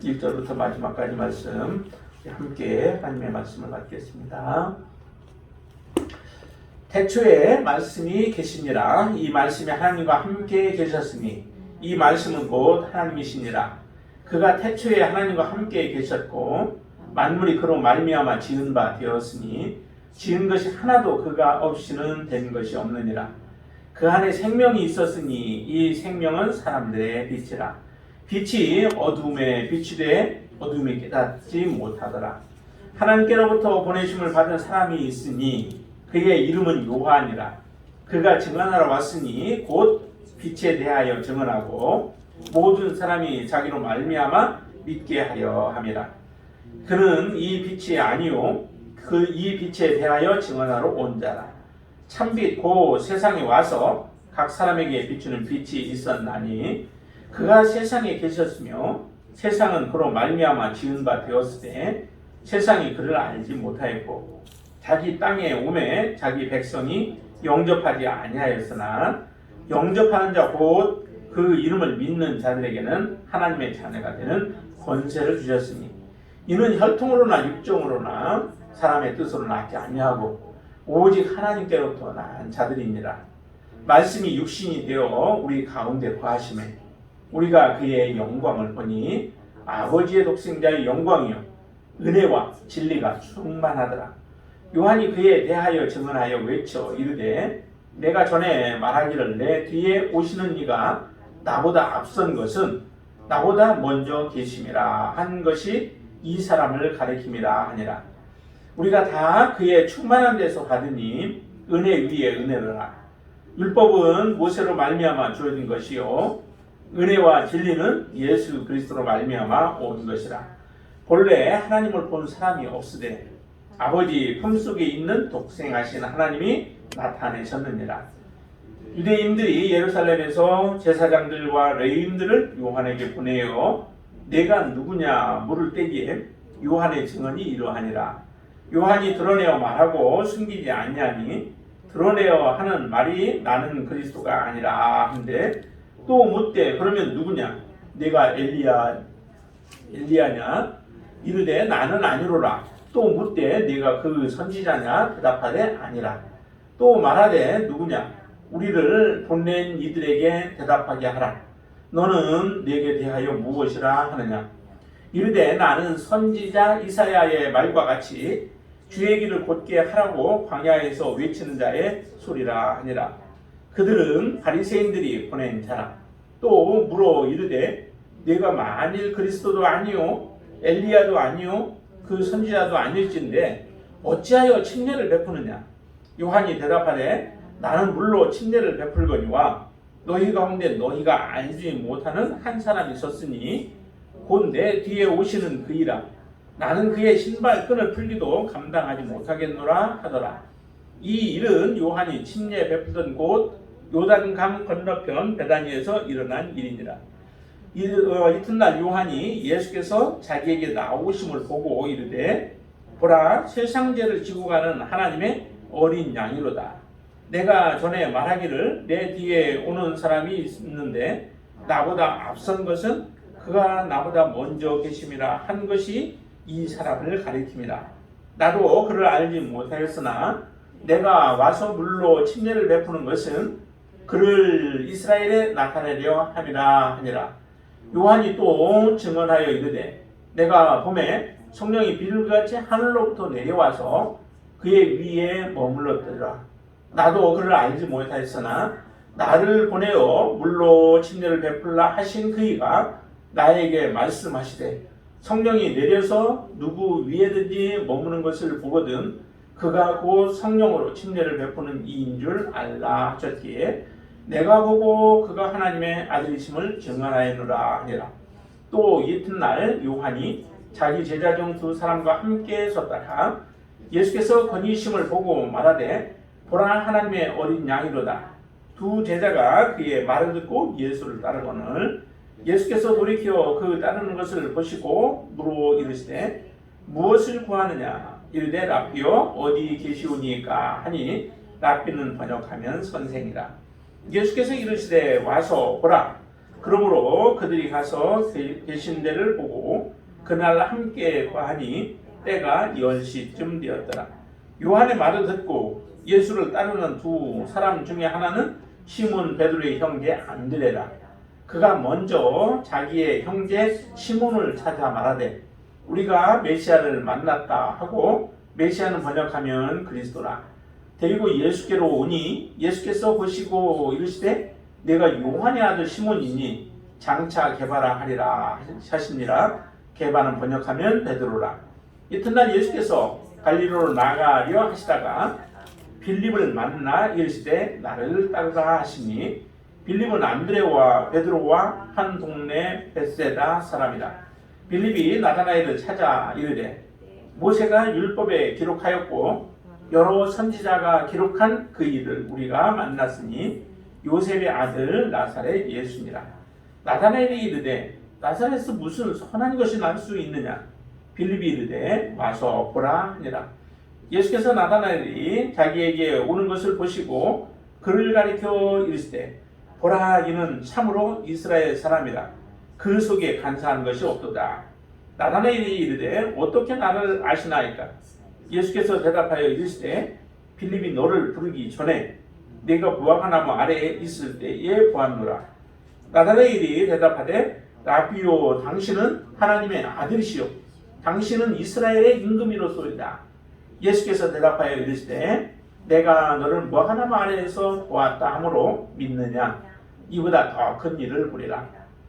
1절부터 마지막까지 말씀 함께 하나님의 말씀을 받겠습니다. 태초에 말씀이 계시니라. 이 말씀이 하나님과 함께 계셨으니 이 말씀은 곧 하나님이시니라. 그가 태초에 하나님과 함께 계셨고 만물이 그로 말미암아 지은 바 되었으니 지은 것이 하나도 그가 없이는 된 것이 없느니라. 그 안에 생명이 있었으니 이 생명은 사람들의 빛이라. 빛이 어둠에 비추되 어둠이 깨닫지 못하더라. 하나님께로부터 보내심을 받은 사람이 있으니 그의 이름은 요한이라. 그가 증언하러 왔으니 곧 빛에 대하여 증언하고 모든 사람이 자기로 말미암아 믿게 하려 함이라. 그는 이 빛이 아니요 이 빛에 대하여 증언하러 온 자라. 참빛 곧 세상에 와서 각 사람에게 비추는 빛이 있었나니 그가 세상에 계셨으며 세상은 그로 말미암아 지은 바 되었으되 세상이 그를 알지 못하였고 자기 땅에 오매 자기 백성이 영접하지 아니하였으나 영접하는 자 곧 그 이름을 믿는 자들에게는 하나님의 자녀가 되는 권세를 주셨으니 이는 혈통으로나 육정으로나 사람의 뜻으로 낳지 아니하고 오직 하나님께로부터 난 자들이니라. 말씀이 육신이 되어 우리 가운데 거하심에 우리가 그의 영광을 보니 아버지의 독생자의 영광이요 은혜와 진리가 충만하더라. 요한이 그에 대하여 증언하여 외쳐 이르되 내가 전에 말하기를 내 뒤에 오시는 이가 나보다 앞선 것은 나보다 먼저 계심이라 한 것이 이 사람을 가리킴이라 하니라. 우리가 다 그의 충만한 데서 받으니 은혜 위에 은혜로라. 율법은 모세로 말미암아 주어진 것이요 은혜와 진리는 예수 그리스도로 말미암아 온 것이라. 본래 하나님을 본 사람이 없으되 아버지 품속에 있는 독생하신 하나님이 나타내셨느니라. 유대인들이 예루살렘에서 제사장들과 레위인들을 요한에게 보내어 내가 누구냐 물을 때기에 요한의 증언이 이러하니라. 요한이 드러내어 말하고 숨기지 아니하니 드러내어 하는 말이 나는 그리스도가 아니라 한데 또 묻되 그러면 누구냐 내가 엘리야냐 이르되 나는 아니로라. 또 묻되 네가 그 선지자냐 대답하되 아니라. 또 말하되 누구냐 우리를 보낸 이들에게 대답하게 하라. 너는 내게 대하여 무엇이라 하느냐 이르되 나는 선지자 이사야의 말과 같이 주의 길을 곧게 하라고 광야에서 외치는 자의 소리라 하니라. 그들은 바리새인들이 보낸 자라. 또 물어 이르되 내가 만일 그리스도도 아니요 엘리야도 아니요 그 선지자도 아닐진데 어찌하여 침례를 베푸느냐. 요한이 대답하되 나는 물로 침례를 베풀거니와 너희 가운데 너희가 알지 못하는 한 사람이 있었으니 곧 내 뒤에 오시는 그이라. 나는 그의 신발끈을 풀기도 감당하지 못하겠노라 하더라. 이 일은 요한이 침례 베푸던 곳 요단강 건너편 베다니에서 일어난 일이니라. 이튿날 요한이 예수께서 자기에게 나오심을 보고 이르되 보라 세상죄를 지고 가는 하나님의 어린 양이로다. 내가 전에 말하기를 내 뒤에 오는 사람이 있는데 나보다 앞선 것은 그가 나보다 먼저 계심이라 한 것이 이 사람을 가리킵니다. 나도 그를 알지 못하였으나 내가 와서 물로 침례를 베푸는 것은 그를 이스라엘에 나타내려 함이라 하니라. 요한이 또 증언하여 이르되 내가 봄에 성령이 비둘기같이 하늘로부터 내려와서 그의 위에 머물렀더라. 나도 그를 알지 못하였으나 나를 보내어 물로 침례를 베풀라 하신 그이가 나에게 말씀하시되 성령이 내려서 누구 위에든지 머무는 것을 보거든 그가 곧 성령으로 침례를 베푸는 이인 줄 알라 하셨기에 내가 보고 그가 하나님의 아들이심을 증언하였노라 하니라. 또 이튿날 요한이 자기 제자 중 두 사람과 함께 섰다가 예수께서 건의심을 보고 말하되 보라 하나님의 어린 양이로다. 두 제자가 그의 말을 듣고 예수를 따르거늘 예수께서 돌이켜 그 따르는 것을 보시고 물어 이르시되 무엇을 구하느냐 이르되 랍비여 어디 계시오니까 하니 랍비는 번역하면 선생이라. 예수께서 이르시되 와서 보라 그러므로 그들이 가서 계신 데를 보고 그날 함께 과하니 때가 10시쯤 되었더라. 요한의 말을 듣고 예수를 따르는 두 사람 중에 하나는 시몬 베드로의 형제 안드레라. 그가 먼저 자기의 형제 시몬을 찾아 말하되 우리가 메시아를 만났다 하고, 메시아는 번역하면 그리스도라. 데리고 예수께로 오니 예수께서 보시고 이르시되 내가 요한의 아들 시몬이니 장차 게바라 하리라 하시니라. 게바는 번역하면 베드로라. 이튿날 예수께서 갈릴리로 나가려 하시다가 빌립을 만나 이르시되 나를 따르라 하시니, 빌립은 안드레와 베드로와 한 동네 벳세다 사람이라. 빌립이 나다나엘을 찾아 이르되 모세가 율법에 기록하였고 여러 선지자가 기록한 그 일을 우리가 만났으니 요셉의 아들 나사렛 예수니라. 나다나엘이 이르되 나사렛에서 무슨 선한 것이 날 수 있느냐? 빌립이 이르되 와서 보라 하니라. 예수께서 나다나엘이 자기에게 오는 것을 보시고 그를 가리켜 이르시되 보라, 이는 참으로 이스라엘 사람이라. 그 속에 간사한 것이 없도다. 나다나엘이 이르되 어떻게 나를 아시나이까? 예수께서 대답하여 이르시되 빌립이 너를 부르기 전에 내가 무화과나무 아래에 있을 때에 보았노라. 나다나엘이 대답하되 라비오, 당신은 하나님의 아들이시오. 당신은 이스라엘의 임금이로소이다. 예수께서 대답하여 이르시되 내가 너를 무화과나무 아래에서 보았다 하므로 믿느냐? 이보다 더 큰 일을 보리라.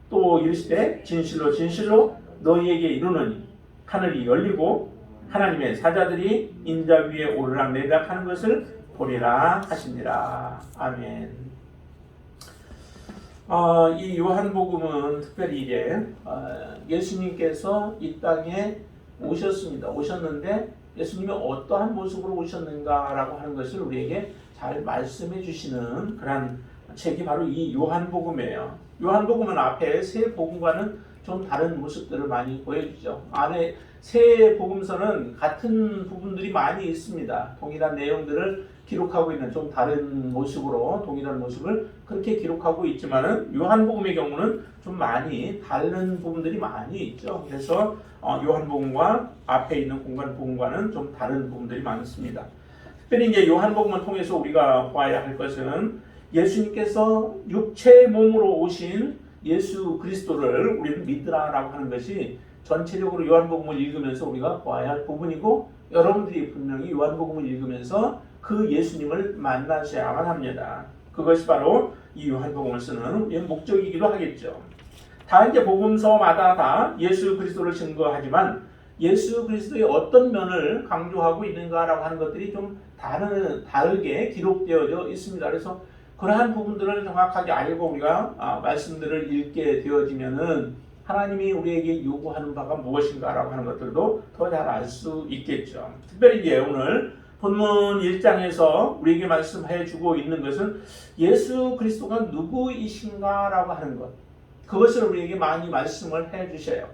또 이르시되 진실로 진실로 너희에게 이르노니 하늘이 열리고 하나님의 사자들이 인자 위에 오르락내리락 하는 것을 보리라 하시니라. 아멘. 이 요한복음은 특별히 이제 예수님께서 이 땅에 오셨는데 예수님이 어떠한 모습으로 오셨는가라고 하는 것을 우리에게 잘 말씀해 주시는 그런 책이 바로 이 요한복음이에요. 요한복음은 앞에 세 복음과는 좀 다른 모습들을 많이 보여주죠. 안에 세 복음서는 같은 부분들이 많이 있습니다. 동일한 내용들을 기록하고 있는 좀 다른 모습으로 동일한 모습을 그렇게 기록하고 있지만은 요한복음의 경우는 좀 많이 다른 부분들이 많이 있죠. 그래서 요한복음과 앞에 있는 공관복음과는 좀 다른 부분들이 많습니다. 특별히 이제 요한복음을 통해서 우리가 봐야 할 것은 예수님께서 육체 몸으로 오신 예수 그리스도를 우리는 믿으라라고 하는 것이 전체적으로 요한복음을 읽으면서 우리가 봐야 할 부분이고, 여러분들이 분명히 요한복음을 읽으면서 그 예수님을 만나셔야만 합니다. 그것이 바로 이 요한복음을 쓰는 목적이기도 하겠죠. 다 이제 복음서마다 다 예수 그리스도를 증거하지만 예수 그리스도의 어떤 면을 강조하고 있는가라고 하는 것들이 좀 다르게 기록되어져 있습니다. 그래서 그러한 부분들을 정확하게 알고 우리가 말씀들을 읽게 되어지면은 하나님이 우리에게 요구하는 바가 무엇인가라고 하는 것들도 더 잘 알 수 있겠죠. 특별히 이제 오늘 본문 1장에서 우리에게 말씀해 주고 있는 것은 예수 그리스도가 누구이신가라고 하는 것, 그것을 우리에게 많이 말씀을 해 주셔요.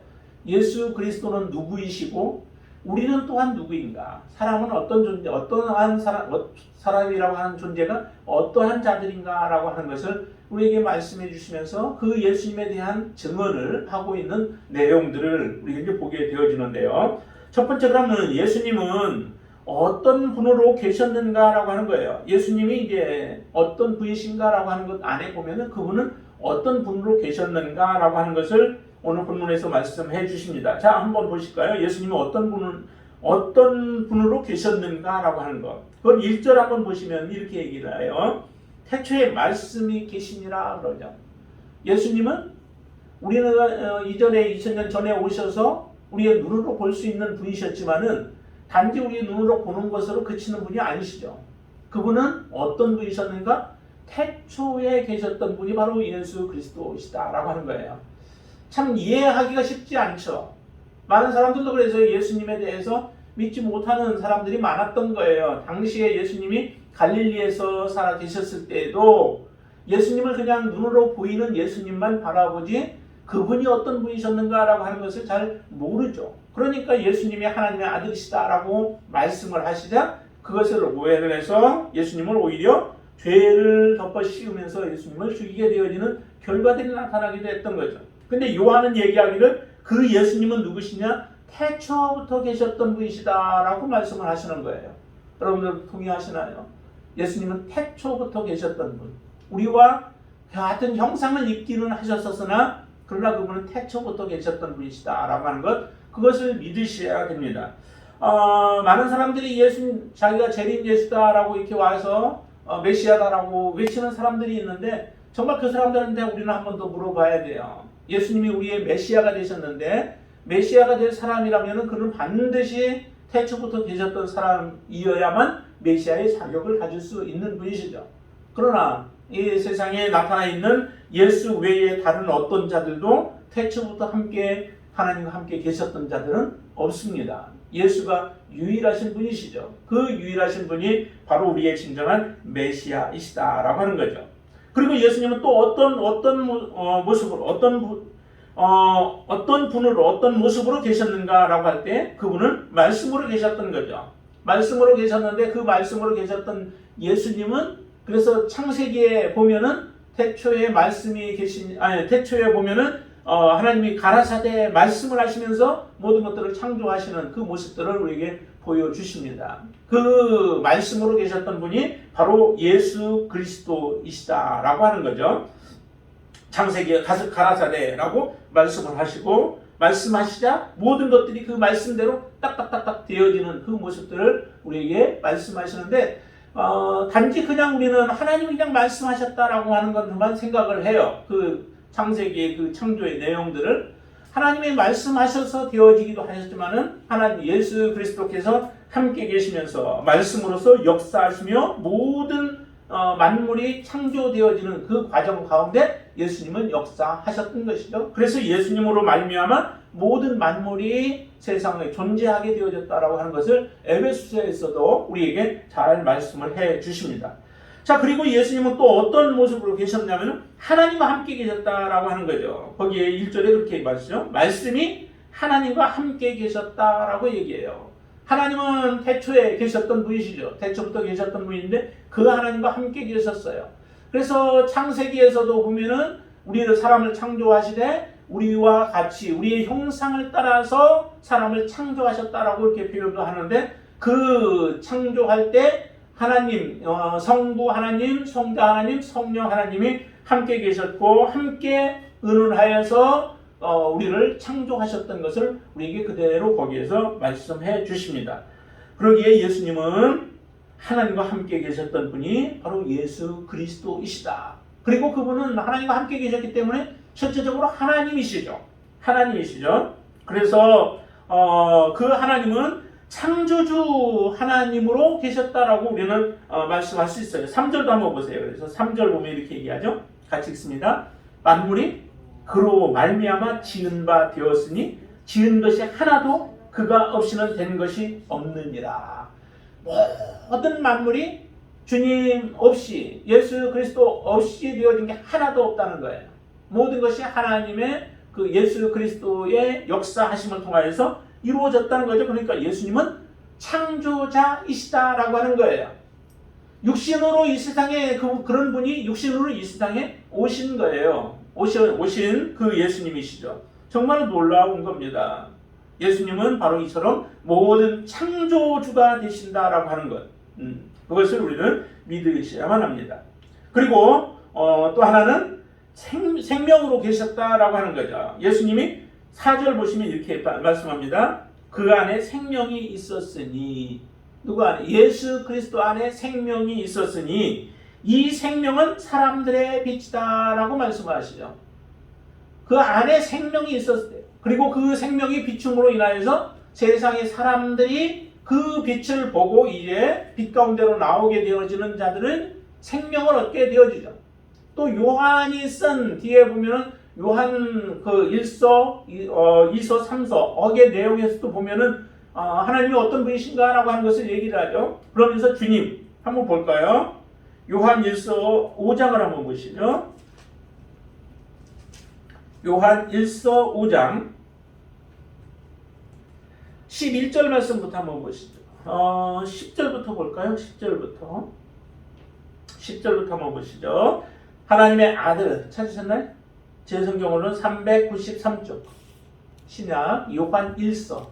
예수 그리스도는 누구이시고 우리는 또한 누구인가? 사람은 어떤 존재, 어떠한 사람이라고 하는 존재가 어떠한 자들인가라고 하는 것을 우리에게 말씀해 주시면서 그 예수님에 대한 증언을 하고 있는 내용들을 우리가 보게 되어지는데요. 첫 번째, 그러면 예수님은 어떤 분으로 계셨는가라고 하는 거예요. 예수님이 이제 어떤 분이신가라고 하는 것 안에 보면은 그분은 어떤 분으로 계셨는가라고 하는 것을 오늘 본문에서 말씀해 주십니다. 자, 한번 보실까요? 예수님이 어떤 분으로 계셨는가라고 하는 것. 그건 1절 한번 보시면 이렇게 얘기를 해요. 태초에 말씀이 계시니라 그러죠. 예수님은 우리는 이전에 2000년 전에 오셔서 우리의 눈으로 볼 수 있는 분이셨지만은 단지 우리의 눈으로 보는 것으로 그치는 분이 아니시죠. 그분은 어떤 분이셨는가? 태초에 계셨던 분이 바로 예수 그리스도시다라고 하는 거예요. 참 이해하기가 쉽지 않죠. 많은 사람들도 그래서 예수님에 대해서 믿지 못하는 사람들이 많았던 거예요. 당시에 예수님이 갈릴리에서 살아 계셨을 때에도 예수님을 그냥 눈으로 보이는 예수님만 바라보지 그분이 어떤 분이셨는가라고 하는 것을 잘 모르죠. 그러니까 예수님이 하나님의 아들이시다라고 말씀을 하시자 그것을 오해를 해서 예수님을 오히려 죄를 덮어 씌우면서 예수님을 죽이게 되어지는 결과들이 나타나기도 했던 거죠. 근데 요한은 얘기하기를 그 예수님은 누구시냐? 태초부터 계셨던 분이시다라고 말씀을 하시는 거예요. 여러분들 동의하시나요? 예수님은 태초부터 계셨던 분. 우리와 같은 형상을 입기는 하셨었으나 그러나 그분은 태초부터 계셨던 분이시다라고 하는 것, 그것을 믿으셔야 됩니다. 많은 사람들이 예수님, 자기가 재림 예수다라고 이렇게 와서 메시아다라고 외치는 사람들이 있는데 정말 그 사람들한테 우리는 한 번 더 물어봐야 돼요. 예수님이 우리의 메시아가 되셨는데 메시아가 될 사람이라면 그는 반드시 태초부터 계셨던 사람이어야만 메시아의 자격을 가질 수 있는 분이시죠. 그러나 이 세상에 나타나 있는 예수 외에 다른 어떤 자들도 태초부터 함께 하나님과 함께 계셨던 자들은 없습니다. 예수가 유일하신 분이시죠. 그 유일하신 분이 바로 우리의 진정한 메시아이시다라고 하는 거죠. 그리고 예수님은 또 어떤 모습으로 어떤 분으로 어떤 모습으로 계셨는가라고 할 때 그분은 말씀으로 계셨던 거죠. 말씀으로 계셨는데 그 말씀으로 계셨던 예수님은 그래서 창세기에 보면은 태초에 말씀이 태초에 보면은 하나님이 가라사대 말씀을 하시면서 모든 것들을 창조하시는 그 모습들을 우리에게 보여주십니다. 그 말씀으로 계셨던 분이 바로 예수 그리스도이시다라고 하는 거죠. 창세기에 가라사대라고 말씀을 하시고 말씀하시자 모든 것들이 그 말씀대로 딱딱딱딱 되어지는 그 모습들을 우리에게 말씀하시는데 단지 그냥 우리는 하나님이 그냥 말씀하셨다라고 하는 것만 생각을 해요. 그 창세기의 그 창조의 내용들을 하나님이 말씀하셔서 되어지기도 하셨지만은 하나님 예수 그리스도께서 함께 계시면서 말씀으로서 역사하시며 모든 만물이 창조되어지는 그 과정 가운데 예수님은 역사하셨던 것이죠. 그래서 예수님으로 말미암아 모든 만물이 세상에 존재하게 되어졌다라고 하는 것을 에베소서에서도 우리에게 잘 말씀을 해 주십니다. 자, 그리고 예수님은 또 어떤 모습으로 계셨냐면 하나님과 함께 계셨다라고 하는 거죠. 거기에 1절에 그렇게 말씀하시죠. 말씀이 하나님과 함께 계셨다라고 얘기해요. 하나님은 태초에 계셨던 분이시죠. 태초부터 계셨던 분인데 그 하나님과 함께 계셨어요. 그래서 창세기에서도 보면은 우리를 사람을 창조하시되 우리와 같이 우리의 형상을 따라서 사람을 창조하셨다라고 이렇게 표현도 하는데 그 창조할 때 하나님, 성부 하나님, 성자 하나님, 성령 하나님이 함께 계셨고 함께 의논하여서 우리를 창조하셨던 것을 우리에게 그대로 거기에서 말씀해 주십니다. 그러기에 예수님은 하나님과 함께 계셨던 분이 바로 예수 그리스도이시다. 그리고 그분은 하나님과 함께 계셨기 때문에 실제적으로 하나님이시죠. 하나님이시죠. 그래서 그 하나님은 창조주 하나님으로 계셨다라고 우리는 말씀할 수 있어요. 3절도 한번 보세요. 그래서 3절 보면 이렇게 얘기하죠. 같이 읽습니다. 만물이 그로 말미암아 지은 바 되었으니 지은 것이 하나도 그가 없이는 된 것이 없느니라. 모든 만물이 주님 없이 예수 그리스도 없이 되어진 게 하나도 없다는 거예요. 모든 것이 하나님의 그 예수 그리스도의 역사하심을 통하여서 이루어졌다는 거죠. 그러니까 예수님은 창조자이시다라고 하는 거예요. 육신으로 이 세상에 그런 분이 육신으로 이 세상에 오신 거예요. 오신 그 예수님이시죠. 정말 놀라운 겁니다. 예수님은 바로 이처럼 모든 창조주가 되신다라고 하는 것. 그것을 우리는 믿으셔야만 합니다. 그리고 또 하나는 생명으로 계셨다라고 하는 거죠. 예수님이 4절 보시면 이렇게 말씀합니다. 그 안에 생명이 있었으니 누구 안에? 예수 그리스도 안에 생명이 있었으니 이 생명은 사람들의 빛이다라고 말씀하시죠. 그 안에 생명이 있었을 때 그리고 그 생명이 비춤으로 인하여서 세상의 사람들이 그 빛을 보고 이제 빛 가운데로 나오게 되어지는 자들은 생명을 얻게 되어지죠. 또 요한이 쓴 뒤에 보면은 요한 그 1서, 2서, 3서 어의 내용에서도 보면은 하나님이 어떤 분이신가라고 하는 것을 얘기를 하죠. 그러면서 주님 한번 볼까요? 요한 1서 5장을 한번 보시죠. 요한 1서 5장 11절 말씀부터 한번 보시죠. 10절부터 볼까요? 10절부터 한번 보시죠. 하나님의 아들 찾으셨나요? 제 성경으로는 393쪽. 신약 요한 1서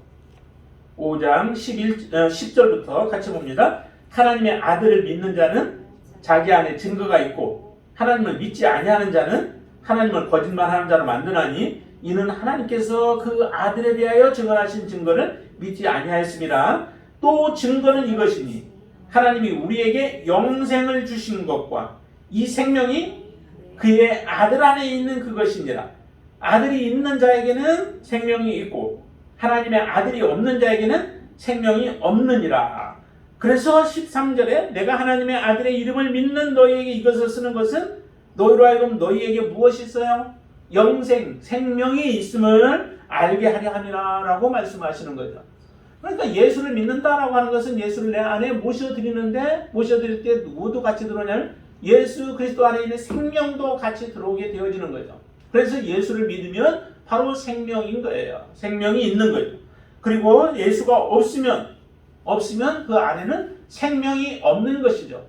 5장 10절부터 같이 봅니다. 하나님의 아들을 믿는 자는 자기 안에 증거가 있고 하나님을 믿지 아니하는 자는 하나님을 거짓말하는 자로 만드나니 이는 하나님께서 그 아들에 대하여 증언하신 증거를 믿지 아니하였습니다. 또 증거는 이것이니 하나님이 우리에게 영생을 주신 것과 이 생명이 그의 아들 안에 있는 그것이니라. 아들이 있는 자에게는 생명이 있고 하나님의 아들이 없는 자에게는 생명이 없느니라. 그래서 13절에 내가 하나님의 아들의 이름을 믿는 너희에게 이것을 쓰는 것은 너희로 하여금 너희에게 무엇이 있어요? 영생, 생명이 있음을 알게 하려 함이라 라고 말씀하시는 거죠. 그러니까 예수를 믿는다라고 하는 것은 예수를 내 안에 모셔드리는데 모셔드릴 때 누구도 같이 들어오냐면 예수 그리스도 안에 있는 생명도 같이 들어오게 되어지는 거죠. 그래서 예수를 믿으면 바로 생명인 거예요. 생명이 있는 거죠. 그리고 예수가 없으면 그 안에는 생명이 없는 것이죠.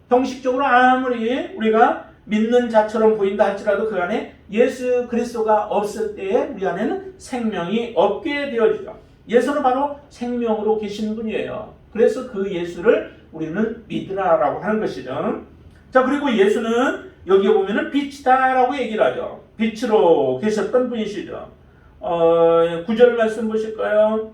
형식적으로 아무리 우리가 믿는 자처럼 보인다 할지라도 그 안에 예수 그리스도가 없을 때에 우리 안에는 생명이 없게 되어지죠. 예수는 바로 생명으로 계신 분이에요. 그래서 그 예수를 우리는 믿으라라고 하는 것이죠. 자, 그리고 예수는 여기에 보면은 빛이다라고 얘기를 하죠. 빛으로 계셨던 분이시죠. 9절 말씀 보실까요?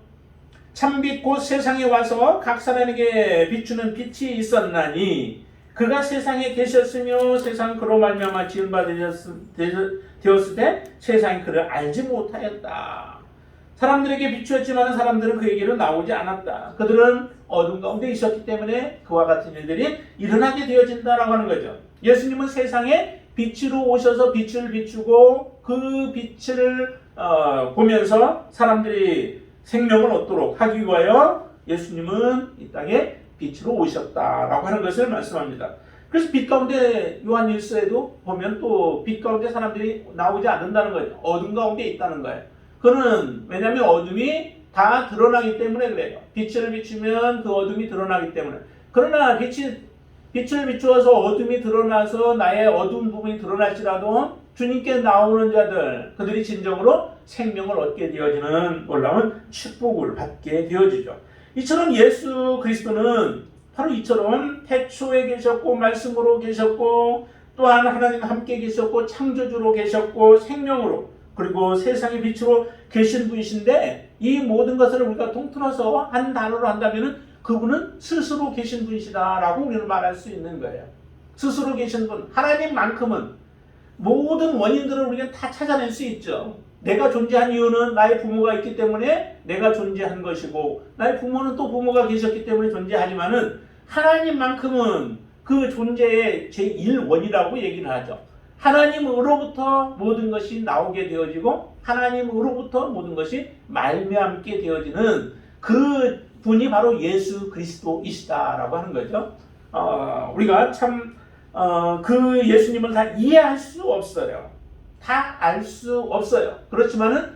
참빛 곧 세상에 와서 각 사람에게 비추는 빛이 있었나니 그가 세상에 계셨으며 세상 그로 말미암아 지은 바 되었을 때 세상이 그를 알지 못하였다. 사람들에게 비추었지만 사람들은 그에게로 나오지 않았다. 그들은 어둠 가운데 있었기 때문에 그와 같은 일들이 일어나게 되어진다라고 하는 거죠. 예수님은 세상에 빛으로 오셔서 빛을 비추고 그 빛을 보면서 사람들이 생명을 얻도록 하기 위하여 예수님은 이 땅에 빛으로 오셨다라고 하는 것을 말씀합니다. 그래서 빛 가운데 요한 1서에도 보면 또 빛 가운데 사람들이 나오지 않는다는 거예요. 어둠 가운데 있다는 거예요. 그는 왜냐하면 어둠이 다 드러나기 때문에 그래요. 빛을 비추면 그 어둠이 드러나기 때문에. 그러나 빛을 비추어서 어둠이 드러나서 나의 어두운 부분이 드러날지라도 주님께 나오는 자들, 그들이 진정으로 생명을 얻게 되어지는 놀라운 축복을 받게 되어지죠. 이처럼 예수 그리스도는 바로 이처럼 태초에 계셨고 말씀으로 계셨고 또한 하나님과 함께 계셨고 창조주로 계셨고 생명으로 그리고 세상의 빛으로 계신 분이신데 이 모든 것을 우리가 통틀어서 한 단어로 한다면 그분은 스스로 계신 분이시다라고 우리는 말할 수 있는 거예요. 스스로 계신 분, 하나님만큼은 모든 원인들을 우리가 다 찾아낼 수 있죠. 내가 존재한 이유는 나의 부모가 있기 때문에 내가 존재한 것이고 나의 부모는 또 부모가 계셨기 때문에 존재하지만은 하나님만큼은 그 존재의 제1원이라고 얘기를 하죠. 하나님으로부터 모든 것이 나오게 되어지고 하나님으로부터 모든 것이 말미암게 되어지는 그 분이 바로 예수 그리스도이시다라고 하는 거죠. 우리가 참 그 예수님을 다 이해할 수 없어요. 다 알 수 없어요. 그렇지만은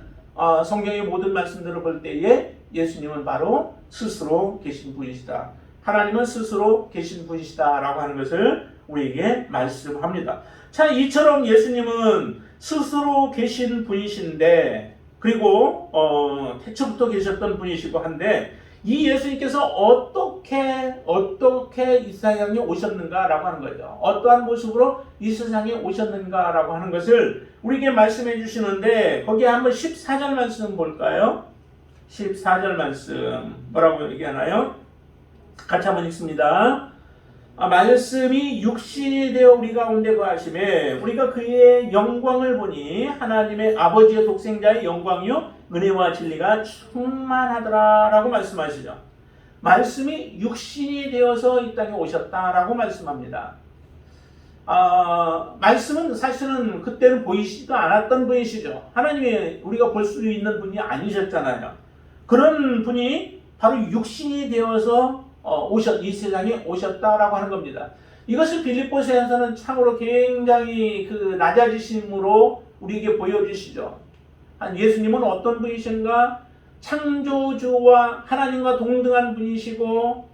성경의 모든 말씀들을 볼 때에 예수님은 바로 스스로 계신 분이시다. 하나님은 스스로 계신 분이시다라고 하는 것을 우리에게 말씀합니다. 자, 이처럼 예수님은 스스로 계신 분이신데 그리고 태초부터 계셨던 분이시고 한데 이 예수님께서 어떻게 이 세상에 오셨는가라고 하는 거죠. 어떠한 모습으로 이 세상에 오셨는가라고 하는 것을 우리에게 말씀해 주시는데 거기에 한번 14절 말씀 볼까요? 14절 말씀 뭐라고 얘기하나요? 같이 한번 읽습니다. 말씀이 육신이 되어 우리 가운데 거하심에 우리가 그의 영광을 보니 하나님의 아버지의 독생자의 영광이요 은혜와 진리가 충만하더라 라고 말씀하시죠. 말씀이 육신이 되어서 이 땅에 오셨다라고 말씀합니다. 말씀은 사실은 그때는 보이지도 않았던 분이시죠. 하나님이 우리가 볼 수 있는 분이 아니셨잖아요. 그런 분이 바로 육신이 되어서 이 세상에 오셨다라고 하는 겁니다. 이것을 빌립보서에서는 참으로 굉장히 그 낮아지심으로 우리에게 보여주시죠. 예수님은 어떤 분이신가? 창조주와 하나님과 동등한 분이시고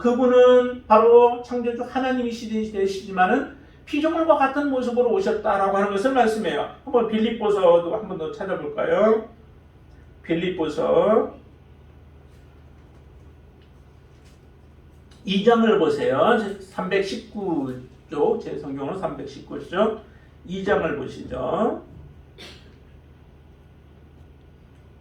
그분은 바로 창조주 하나님이시지만은 피조물과 같은 모습으로 오셨다라고 하는 것을 말씀해요. 한번 빌립보서도 한 번 더 찾아볼까요? 빌립보서 2장을 보세요. 319쪽, 제 성경은 319쪽 2장을 보시죠.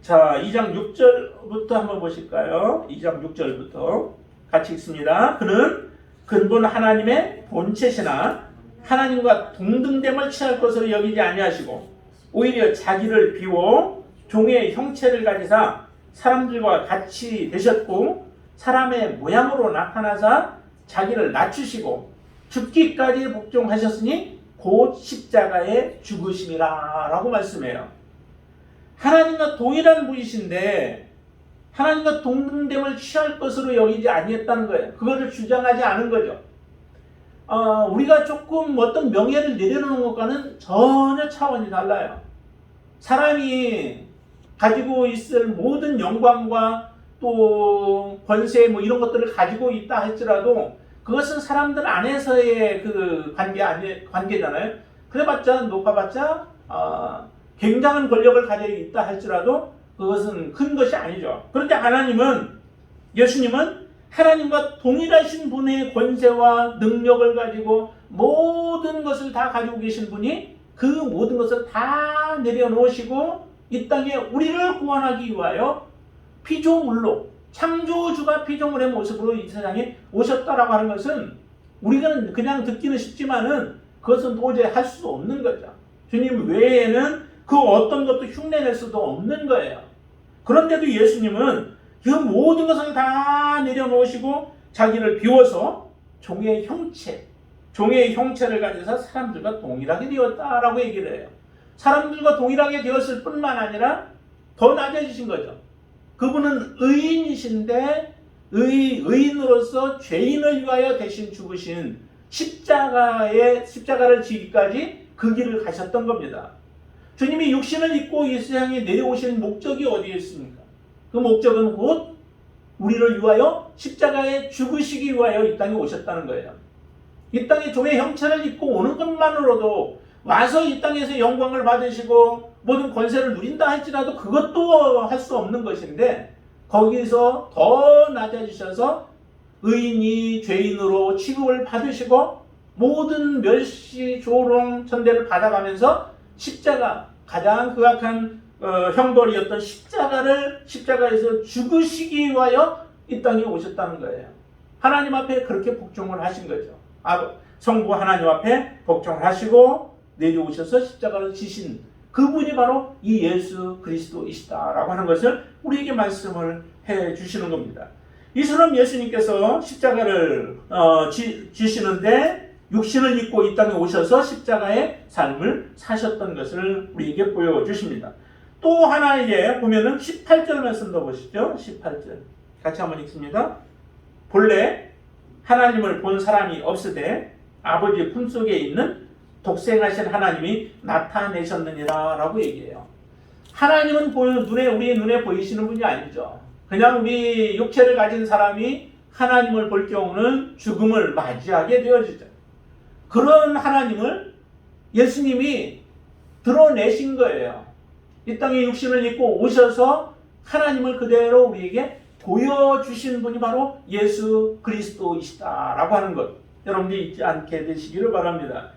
자, 2장 6절부터 한번 보실까요? 2장 6절부터 같이 읽습니다. 그는 근본 하나님의 본체시나 하나님과 동등됨을 취할 것으로 여기지 아니하시고 오히려 자기를 비워 종의 형체를 가지사 사람들과 같이 되셨고 사람의 모양으로 나타나사 자기를 낮추시고 죽기까지 복종하셨으니 곧 십자가에 죽으심이라 라고 말씀해요. 하나님과 동일한 분이신데 하나님과 동등됨을 취할 것으로 여기지 아니했다는 거예요. 그것을 주장하지 않은 거죠. 우리가 조금 어떤 명예를 내려놓는 것과는 전혀 차원이 달라요. 사람이 가지고 있을 모든 영광과 또 권세 뭐 이런 것들을 가지고 있다 할지라도 그것은 사람들 안에서의 그 관계잖아요. 그래봤자 높아봤자 굉장한 권력을 가지고 있다 할지라도 그것은 큰 것이 아니죠. 그런데 예수님은 하나님과 동일하신 분의 권세와 능력을 가지고 모든 것을 다 가지고 계신 분이 그 모든 것을 다 내려놓으시고 이 땅에 우리를 구원하기 위하여 피조물로 창조주가 피조물의 모습으로 이 세상에 오셨다라고 하는 것은 우리는 그냥 듣기는 쉽지만은 그것은 도저히 할 수 없는 거죠. 주님 외에는 그 어떤 것도 흉내낼 수도 없는 거예요. 그런데도 예수님은 그 모든 것을 다 내려놓으시고 자기를 비워서 종의 형체를 가져서 사람들과 동일하게 되었다라고 얘기를 해요. 사람들과 동일하게 되었을 뿐만 아니라 더 낮아지신 거죠. 그분은 의인이신데 의인으로서 죄인을 위하여 대신 죽으신 십자가를 지기까지 그 길을 가셨던 겁니다. 주님이 육신을 입고 이 세상에 내려오신 목적이 어디에 있습니까? 그 목적은 곧 우리를 위하여 십자가에 죽으시기 위하여 이 땅에 오셨다는 거예요. 이 땅에 종의 형체를 입고 오는 것만으로도 와서 이 땅에서 영광을 받으시고 모든 권세를 누린다 할지라도 그것도 할 수 없는 것인데 거기서 더 낮아지셔서 의인이 죄인으로 취급을 받으시고 모든 멸시, 조롱, 천대를 받아가면서 십자가, 가장 극악한 형벌이었던 십자가에서 죽으시기 위하여 이 땅에 오셨다는 거예요. 하나님 앞에 그렇게 복종을 하신 거죠. 성부 하나님 앞에 복종을 하시고 내려오셔서 십자가를 지신 그분이 바로 이 예수 그리스도이시다라고 하는 것을 우리에게 말씀을 해 주시는 겁니다. 이처럼 예수님께서 십자가를 지시는데 육신을 입고 이 땅에 오셔서 십자가의 삶을 사셨던 것을 우리에게 보여주십니다. 또 하나 이제 보면은 18절 말씀도 보시죠. 18절 같이 한번 읽습니다. 본래 하나님을 본 사람이 없으되 아버지 품속에 있는 독생하신 하나님이 나타내셨느니라 라고 얘기해요. 하나님은 우리의 눈에 보이시는 분이 아니죠. 그냥 우리 육체를 가진 사람이 하나님을 볼 경우는 죽음을 맞이하게 되어지죠. 그런 하나님을 예수님이 드러내신 거예요. 이 땅에 육신을 입고 오셔서 하나님을 그대로 우리에게 보여주신 분이 바로 예수 그리스도이시다라고 하는 것, 여러분들이 잊지 않게 되시기를 바랍니다.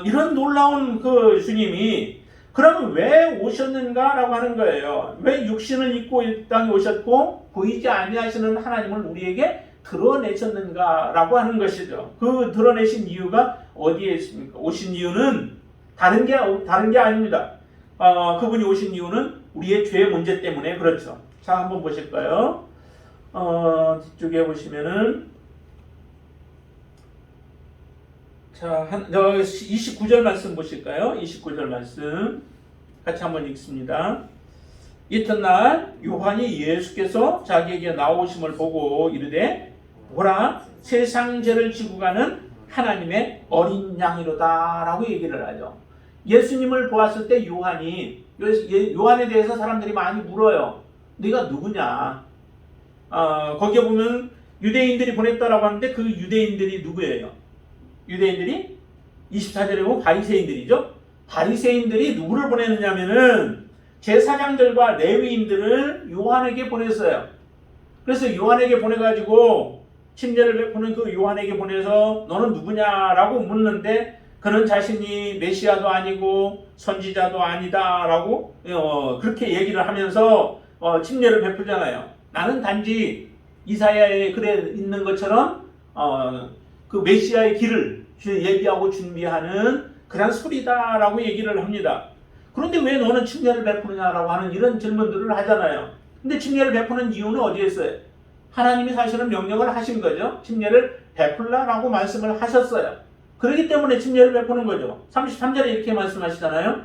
이런 놀라운 그 주님이 그러면 왜 오셨는가라고 하는 거예요. 왜 육신을 입고 이 땅에 오셨고 보이지 아니하시는 하나님을 우리에게 드러내셨는가라고 하는 것이죠. 그 드러내신 이유가 어디에 있습니까? 오신 이유는 다른 게 아닙니다. 그분이 오신 이유는 우리의 죄 문제 때문에 그렇죠. 자, 한번 보실까요? 뒤쪽에 보시면은 자, 29절 말씀 보실까요? 29절 말씀 같이 한번 읽습니다. 이튿날 요한이 예수께서 자기에게 나오심을 보고 이르되 보라 세상 죄를 지고 가는 하나님의 어린 양이로다 라고 얘기를 하죠. 예수님을 보았을 때 요한에 대해서 사람들이 많이 물어요. 네가 누구냐? 거기에 보면 유대인들이 보냈다라고 하는데 그 유대인들이 누구예요? 유대인들이 24절에 보면 바리새인들이죠. 바리새인들이 누구를 보내느냐면은 제사장들과 레위인들을 요한에게 보냈어요. 그래서 요한에게 보내가지고 침례를 베푸는 그 요한에게 보내서 너는 누구냐라고 묻는데 그는 자신이 메시아도 아니고 선지자도 아니다라고 그렇게 얘기를 하면서 침례를 베풀잖아요. 나는 단지 이사야의 글에 있는 것처럼 그 메시아의 길을 예비하고 준비하는 그런 소리다라고 얘기를 합니다. 그런데 왜 너는 침례를 베푸느냐라고 하는 이런 질문들을 하잖아요. 근데 침례를 베푸는 이유는 어디에 있어요? 하나님이 사실은 명령을 하신 거죠. 침례를 베풀라라고 말씀을 하셨어요. 그렇기 때문에 침례를 베푸는 거죠. 33절에 이렇게 말씀하시잖아요.